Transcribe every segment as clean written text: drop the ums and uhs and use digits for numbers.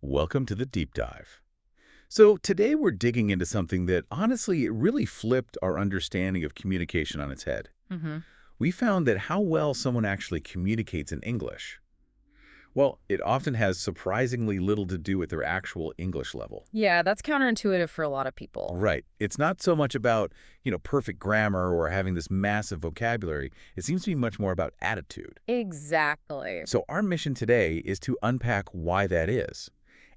Welcome to the deep dive. So today we're digging into something that honestly it really flipped our understanding of communication on its head. hmm We found that how well someone actually communicates in English, well, it often has surprisingly little to do with their actual English level. Yeah, that's counterintuitive for a lot of people. Right. It's not so much about, perfect grammar or having this massive vocabulary. It seems to be much more about attitude. Exactly. So our mission today is to unpack why that is.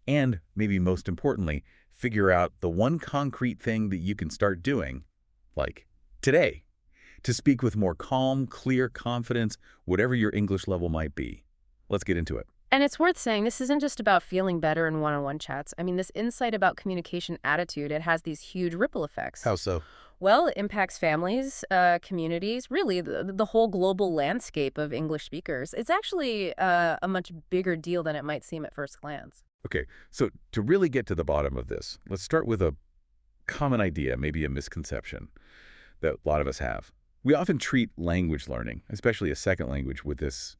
And maybe most importantly, figure out the one concrete thing that you can start doing, like today, to speak with more calm, clear confidence, whatever your English level might be. Let's get into it. And it's worth saying this isn't just about feeling better in one-on-one chats. I mean, this insight about communication attitude, it has these huge ripple effects. How so? Well, it impacts families, communities, really the whole global landscape of English speakers. It's actually a much bigger deal than it might seem at first glance. Okay, so to really get to the bottom of this, let's start with a common idea, maybe a misconception that a lot of us have. We often treat language learning, especially a second language, with this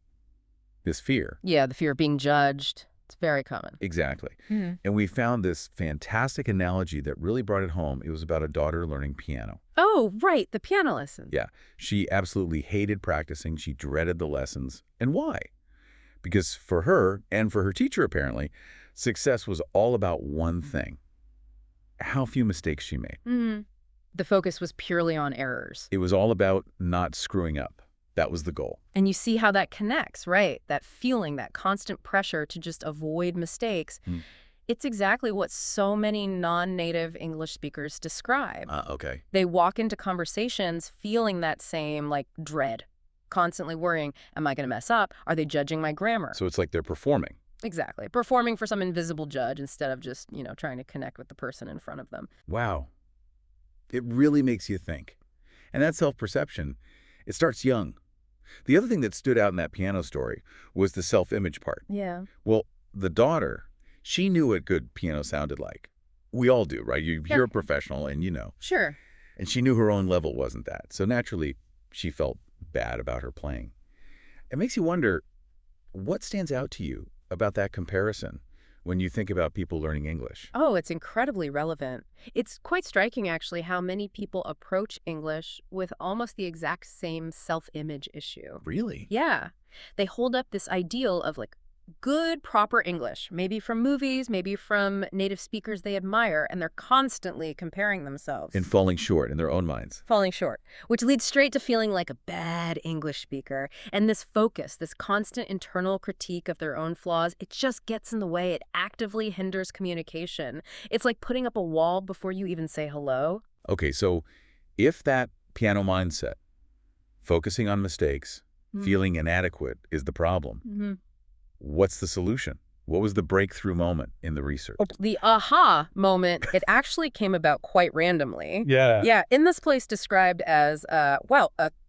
fear. Yeah, the fear of being judged. It's very common. Exactly. hmm And we found this fantastic analogy that really brought it home. It was about a daughter learning piano. Oh, right, the piano lesson. Yeah, she absolutely hated practicing. She dreaded the lessons. And why? Because for her, and for her teacher apparently, success was all about one thing: how few mistakes she made. The focus was purely on errors. It was all about not screwing up. That was the goal. And you see how that connects, right? That feeling, that constant pressure to just avoid mistakes. Hmm. It's exactly what so many non-native English speakers describe. Okay. They walk into conversations feeling that same, dread, constantly worrying, am I going to mess up? Are they judging my grammar? So it's like they're performing. Exactly. Performing for some invisible judge instead of just, trying to connect with the person in front of them. Wow. It really makes you think. And that self-perception, it starts young. The other thing that stood out in that piano story was the self-image part. Yeah. Well, the daughter, she knew what good piano sounded like. We all do, right? You're a professional and you know. Sure. And she knew her own level wasn't that. So naturally, she felt bad about her playing. It makes you wonder, what stands out to you about that comparison when you think about people learning English? Oh, it's incredibly relevant. It's quite striking, actually, how many people approach English with almost the exact same self-image issue. Really? Yeah. They hold up this ideal of good, proper English, maybe from movies, maybe from native speakers they admire, and they're constantly comparing themselves. And falling short in their own minds. Falling short, which leads straight to feeling like a bad English speaker. And this focus, this constant internal critique of their own flaws, it just gets in the way. It actively hinders communication. It's like putting up a wall before you even say hello. Okay, so if that piano mindset, focusing on mistakes, feeling inadequate is the problem, what's the solution? What was the breakthrough moment in the research? The aha moment, it actually came about quite randomly. Yeah. Yeah, in this place described as, a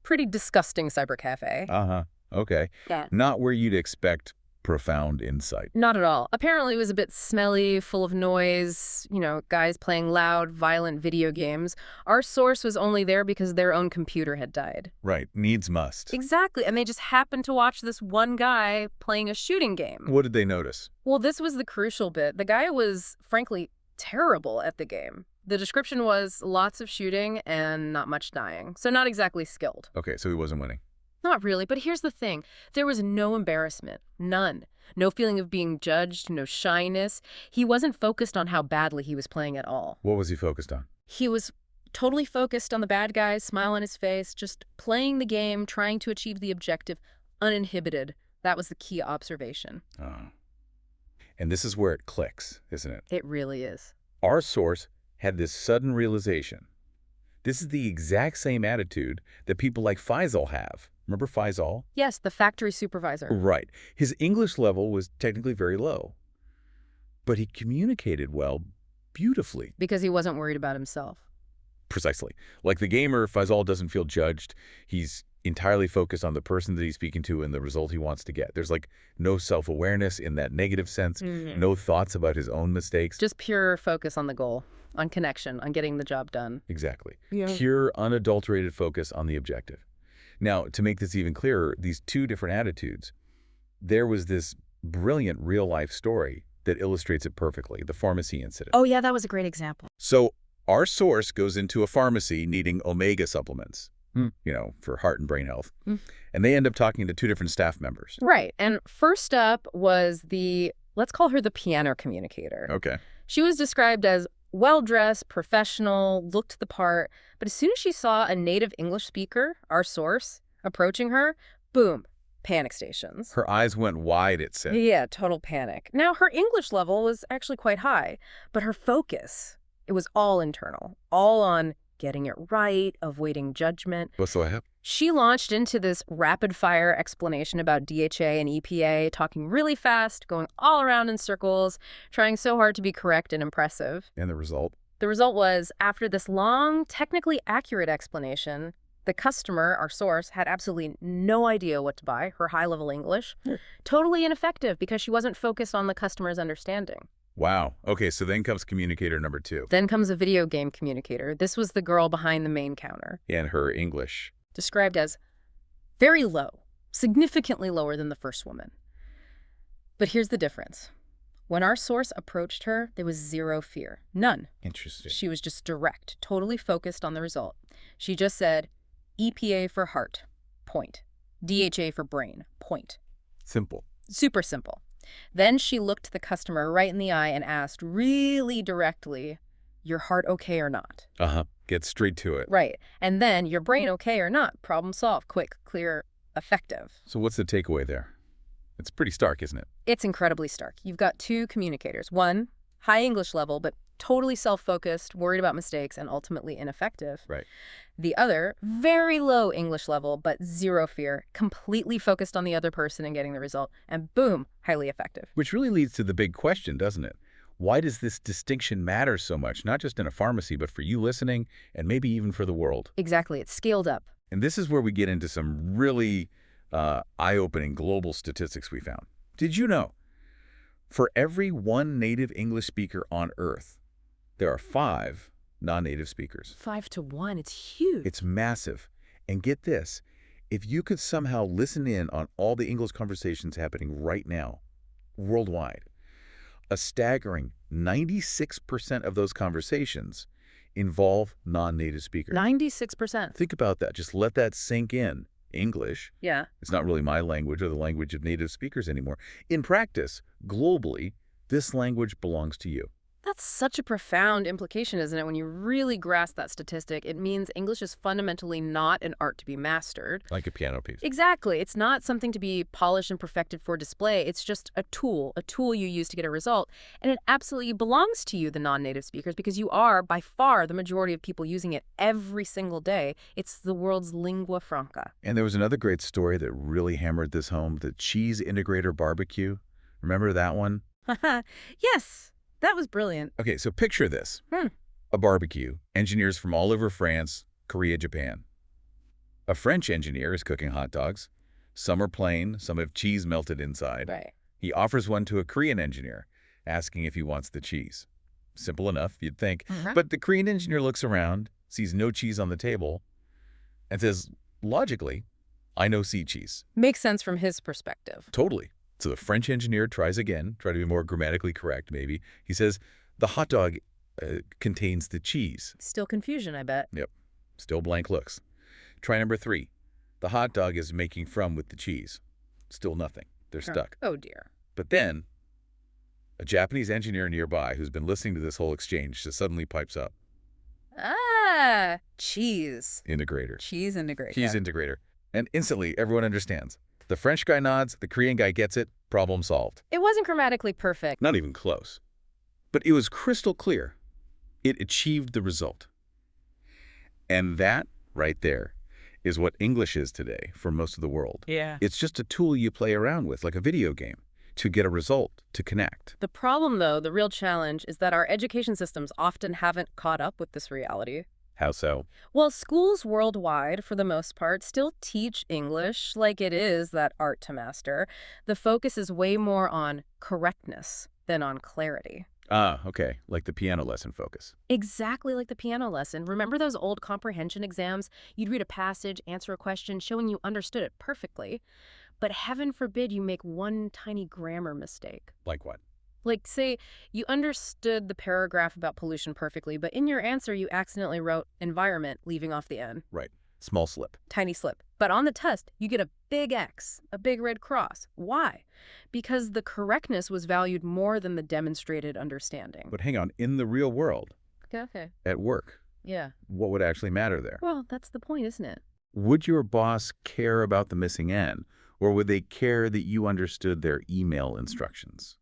pretty disgusting cybercafe. Uh-huh. Okay. Yeah. Not where you'd expect profound insight. Not at all. Apparently it was a bit smelly, full of noise, guys playing loud, violent video games. Our source was only there because their own computer had died. Right. Needs must. Exactly, and they just happened to watch this one guy playing a shooting game. What did they notice? Well, this was the crucial bit. The guy was, frankly, terrible at the game. The description was lots of shooting and not much dying, so not exactly skilled. Okay, so he wasn't winning. Not really, but here's the thing. There was no embarrassment, none. No feeling of being judged, no shyness. He wasn't focused on how badly he was playing at all. What was he focused on? He was totally focused on the bad guys, smile on his face, just playing the game, trying to achieve the objective, uninhibited. That was the key observation. Oh. And this is where it clicks, isn't it? It really is. Our source had this sudden realization. This is the exact same attitude that people like Faisal have. Remember Faisal? Yes, the factory supervisor. Right. His English level was technically very low, but he communicated well, beautifully. Because he wasn't worried about himself. Precisely. Like the gamer, Faisal doesn't feel judged. He's entirely focused on the person that he's speaking to and the result he wants to get. There's no self-awareness in that negative sense, no thoughts about his own mistakes. Just pure focus on the goal, on connection, on getting the job done. Exactly. Yeah. Pure, unadulterated focus on the objective. Now, to make this even clearer, these two different attitudes, there was this brilliant real-life story that illustrates it perfectly, the pharmacy incident. Oh, yeah, that was a great example. So our source goes into a pharmacy needing omega supplements, for heart and brain health. And they end up talking to two different staff members. Right. And first up was let's call her the piano communicator. Okay. She was described as well-dressed, professional, looked the part. But as soon as she saw a native English speaker, our source, approaching her, boom, panic stations. Her eyes went wide, it said. Yeah, total panic. Now, her English level was actually quite high, but her focus, it was all internal, all on getting it right, avoiding judgment. What's so happened? She launched into this rapid-fire explanation about DHA and EPA, talking really fast, going all around in circles, trying so hard to be correct and impressive. And the result? The result was, after this long, technically accurate explanation, the customer, our source, had absolutely no idea what to buy, her high-level English. Totally ineffective because she wasn't focused on the customer's understanding. Wow. Okay, so then comes communicator number 2. Then comes a video game communicator. This was the girl behind the main counter. And her English. Described as very low, significantly lower than the first woman. But here's the difference. When our source approached her, there was zero fear. None. Interesting. She was just direct, totally focused on the result. She just said, EPA for heart, point. DHA for brain, point. Simple. Super simple. Then she looked the customer right in the eye and asked really directly, your heart okay or not? Get straight to it. Right. And then, your brain okay or not? Problem solved. Quick, clear, effective. So what's the takeaway there? It's pretty stark, isn't it? It's incredibly stark. You've got two communicators. One, high English level, but totally self-focused, worried about mistakes, and ultimately ineffective. Right. The other, very low English level, but zero fear, completely focused on the other person and getting the result, and boom, highly effective. Which really leads to the big question, doesn't it? Why does this distinction matter so much, not just in a pharmacy, but for you listening, and maybe even for the world? Exactly. It's scaled up. And this is where we get into some really eye-opening global statistics we found. Did you know? For every one native English speaker on Earth, there are 5 non-native speakers. 5 to 1. It's huge. It's massive. And get this, if you could somehow listen in on all the English conversations happening right now, worldwide, a staggering 96% of those conversations involve non-native speakers. 96%. Think about that. Just let that sink in. English. Yeah. It's not really my language or the language of native speakers anymore. In practice, globally, this language belongs to you. That's such a profound implication, isn't it? When you really grasp that statistic, it means English is fundamentally not an art to be mastered. Like a piano piece. Exactly. It's not something to be polished and perfected for display. It's just a tool you use to get a result. And it absolutely belongs to you, the non-native speakers, because you are, by far, the majority of people using it every single day. It's the world's lingua franca. And there was another great story that really hammered this home, the cheese integrator barbecue. Remember that one? Yes. That was brilliant. Okay, so picture this. A barbecue, engineers from all over France, Korea, Japan. A French engineer is cooking hot dogs. Some are plain, some have cheese melted inside. Right. He offers one to a Korean engineer, asking if he wants the cheese. Simple enough, you'd think. But the Korean engineer looks around, sees no cheese on the table, and says, logically, I no see cheese. Makes sense from his perspective. Totally. So the French engineer tries again, try to be more grammatically correct, maybe. He says, the hot dog contains the cheese. Still confusion, I bet. Yep. Still blank looks. Try number 3. The hot dog is making from with the cheese. Still nothing. They're stuck. Oh, dear. But then, a Japanese engineer nearby who's been listening to this whole exchange just suddenly pipes up. Cheese. Integrator. Cheese integrator. Cheese integrator. And instantly, everyone understands. The French guy nods, the Korean guy gets it, problem solved. It wasn't grammatically perfect. Not even close. But it was crystal clear. It achieved the result. And that, right there, is what English is today for most of the world. Yeah. It's just a tool you play around with, like a video game, to get a result, to connect. The problem, though, the real challenge, is that our education systems often haven't caught up with this reality. How so? Well, schools worldwide, for the most part, still teach English like it is that art to master. The focus is way more on correctness than on clarity. Okay. Like the piano lesson focus. Exactly like the piano lesson. Remember those old comprehension exams? You'd read a passage, answer a question, showing you understood it perfectly. But heaven forbid you make one tiny grammar mistake. Like what? Like, say, you understood the paragraph about pollution perfectly, but in your answer you accidentally wrote environment, leaving off the N. Right. Small slip. Tiny slip. But on the test, you get a big X, a big red cross. Why? Because the correctness was valued more than the demonstrated understanding. But hang on, in the real world, Okay. at work, Yeah. what would actually matter there? Well, that's the point, isn't it? Would your boss care about the missing N, or would they care that you understood their email instructions?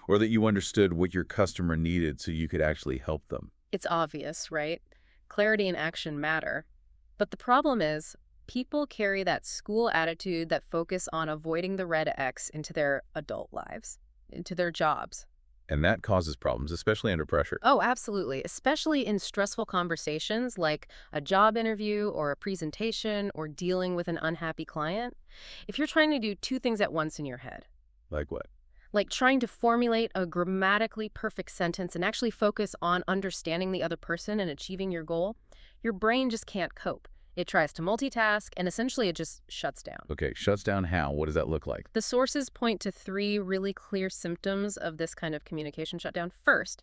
Or that you understood what your customer needed so you could actually help them? It's obvious, right? Clarity and action matter. But the problem is, people carry that school attitude that focus on avoiding the red X into their adult lives, into their jobs. And that causes problems, especially under pressure. Oh, absolutely. Especially in stressful conversations like a job interview or a presentation or dealing with an unhappy client. If you're trying to do two things at once in your head, Like what? like trying to formulate a grammatically perfect sentence and actually focus on understanding the other person and achieving your goal, your brain just can't cope. It tries to multitask, and essentially it just shuts down. Okay, shuts down how? What does that look like? The sources point to three really clear symptoms of this kind of communication shutdown. First,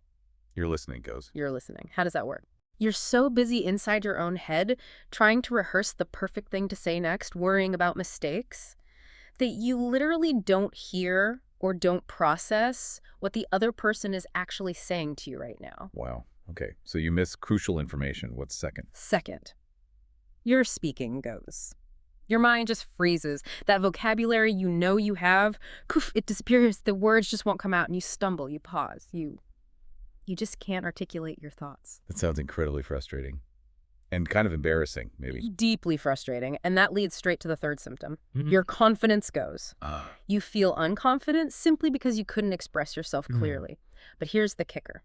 Your listening goes. you're listening. How does that work? You're so busy inside your own head, trying to rehearse the perfect thing to say next, worrying about mistakes, that you literally don't hear or don't process what the other person is actually saying to you right now. Wow. Okay, so you miss crucial information. What's second? Second, your speaking goes. Your mind just freezes. That vocabulary you know you have, poof, it disappears. The words just won't come out, and you stumble, you pause, you just can't articulate your thoughts. That sounds incredibly frustrating. And kind of embarrassing, maybe. Deeply frustrating, and that leads straight to the third symptom. Mhm. Your confidence goes. Ah, You feel unconfident simply because you couldn't express yourself Mhm. clearly. But here's the kicker.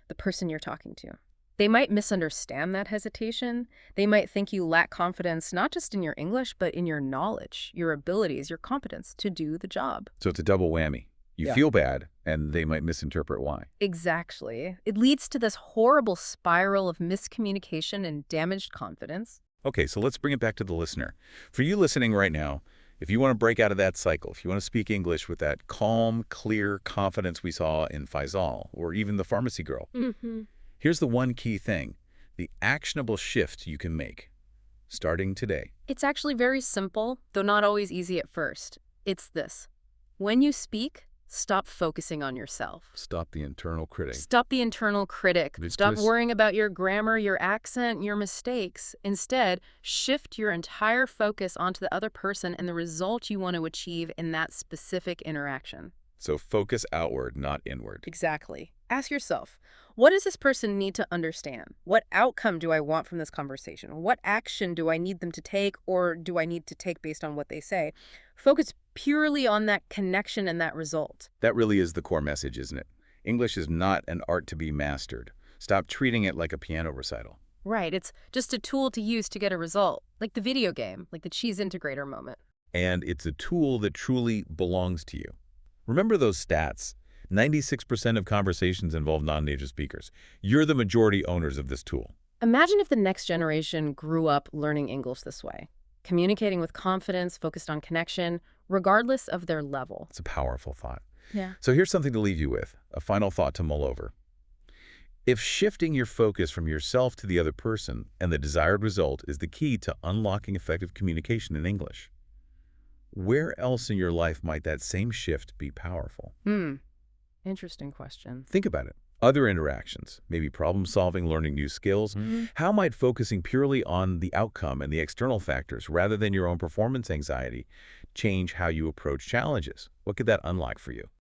The person you're talking to. They might misunderstand that hesitation. They might think you lack confidence not just in your English, but in your knowledge, your abilities, your competence to do the job. so it's a double whammy. You Yeah. feel bad, and they might misinterpret why. Exactly. It leads to this horrible spiral of miscommunication and damaged confidence. Okay, so let's bring it back to the listener. For you listening right now, if you want to break out of that cycle, if you want to speak English with that calm, clear confidence we saw in Faisal, or even the pharmacy girl, Mm-hmm. here's the one key thing, the actionable shift you can make, starting today. It's actually very simple, though not always easy at first. It's this. When you speak, stop focusing on yourself. Stop the internal critic. Stop the internal critic. It's Stop just- worrying about your grammar, your accent, your mistakes. Instead, shift your entire focus onto the other person and the result you want to achieve in that specific interaction. So focus outward, not inward. Exactly. Ask yourself, what does this person need to understand? What outcome do I want from this conversation? What action do I need them to take, or do I need to take based on what they say? Focus purely on that connection and that result. That really is the core message, isn't it? English is not an art to be mastered. Stop treating it like a piano recital. Right, it's just a tool to use to get a result, like the video game, like the cheese integrator moment. And it's a tool that truly belongs to you. Remember those stats. 96% of conversations involve non-native speakers. You're the majority owners of this tool. Imagine if the next generation grew up learning English this way, communicating with confidence, focused on connection, regardless of their level. It's a powerful thought. Yeah. So here's something to leave you with, a final thought to mull over. If shifting your focus from yourself to the other person and the desired result is the key to unlocking effective communication in English, where else in your life might that same shift be powerful? Interesting question. Think about it. Other interactions, maybe problem solving, learning new skills. How might focusing purely on the outcome and the external factors rather than your own performance anxiety change how you approach challenges? What could that unlock for you?